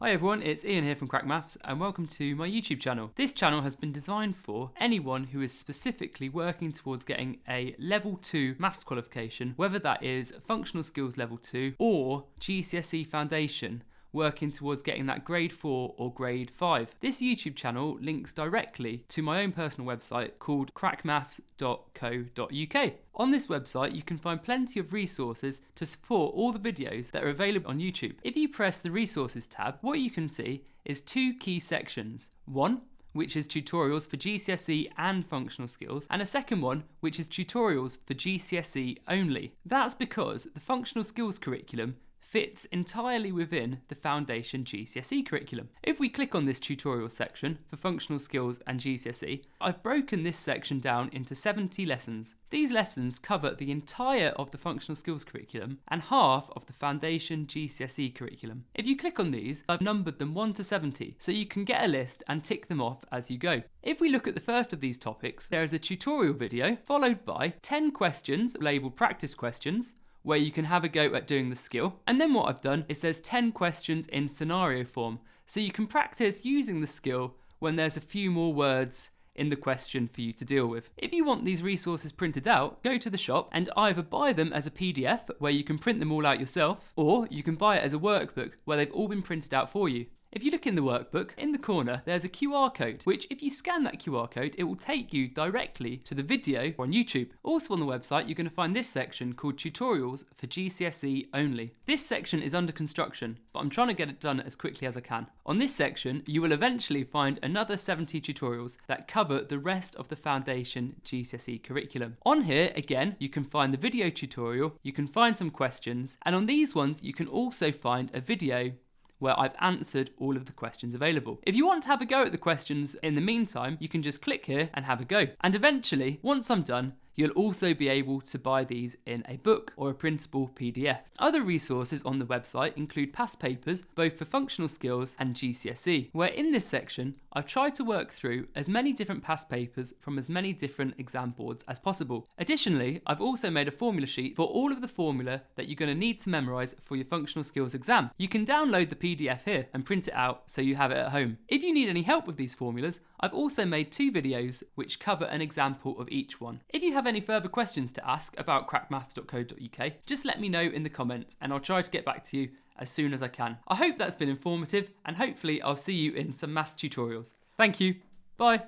Hi everyone, it's Ian here from Crackmaths and welcome to my YouTube channel. This channel has been designed for anyone who is specifically working towards getting a level 2 maths qualification, whether that is functional skills level 2 or GCSE foundation, working towards getting that grade 4 or grade 5. This YouTube channel links directly to my own personal website called crackmaths.co.uk. On this website you can find plenty of resources to support all the videos that are available on YouTube. If you press the resources tab, what you can see is two key sections. One, which is tutorials for GCSE and functional skills, and a second one, which is tutorials for GCSE only. That's because the functional skills curriculum fits entirely within the Foundation GCSE curriculum. If we click on this tutorial section for functional skills and GCSE, I've broken this section down into 70 lessons. These lessons cover the entire of the functional skills curriculum and half of the Foundation GCSE curriculum. If you click on these, I've numbered them 1 to 70, so you can get a list and tick them off as you go. If we look at the first of these topics, there is a tutorial video followed by 10 questions labelled practice questions, where you can have a go at doing the skill. And then what I've done is there's 10 questions in scenario form, so you can practice using the skill when there's a few more words in the question for you to deal with. If you want these resources printed out, go to the shop and either buy them as a PDF where you can print them all out yourself, or you can buy it as a workbook where they've all been printed out for you. If you look in the workbook, in the corner there's a QR code, which if you scan that QR code, it will take you directly to the video on YouTube. Also on the website, you're going to find this section called Tutorials for GCSE Only. This section is under construction, but I'm trying to get it done as quickly as I can. On this section, you will eventually find another 70 tutorials that cover the rest of the Foundation GCSE curriculum. On here, again, you can find the video tutorial, you can find some questions, and on these ones, you can also find a video where I've answered all of the questions available. If you want to have a go at the questions in the meantime, you can just click here and have a go. And eventually, once I'm done, you'll also be able to buy these in a book or a printable PDF. Other resources on the website include past papers, both for functional skills and GCSE, where in this section, I've tried to work through as many different past papers from as many different exam boards as possible. Additionally, I've also made a formula sheet for all of the formula that you're going to need to memorise for your functional skills exam. You can download the PDF here and print it out so you have it at home. If you need any help with these formulas, I've also made 2 videos which cover an example of each one. If you have any further questions to ask about crackmaths.co.uk, just let me know in the comments and I'll try to get back to you as soon as I can. I hope that's been informative and hopefully I'll see you in some maths tutorials. Thank you. Bye.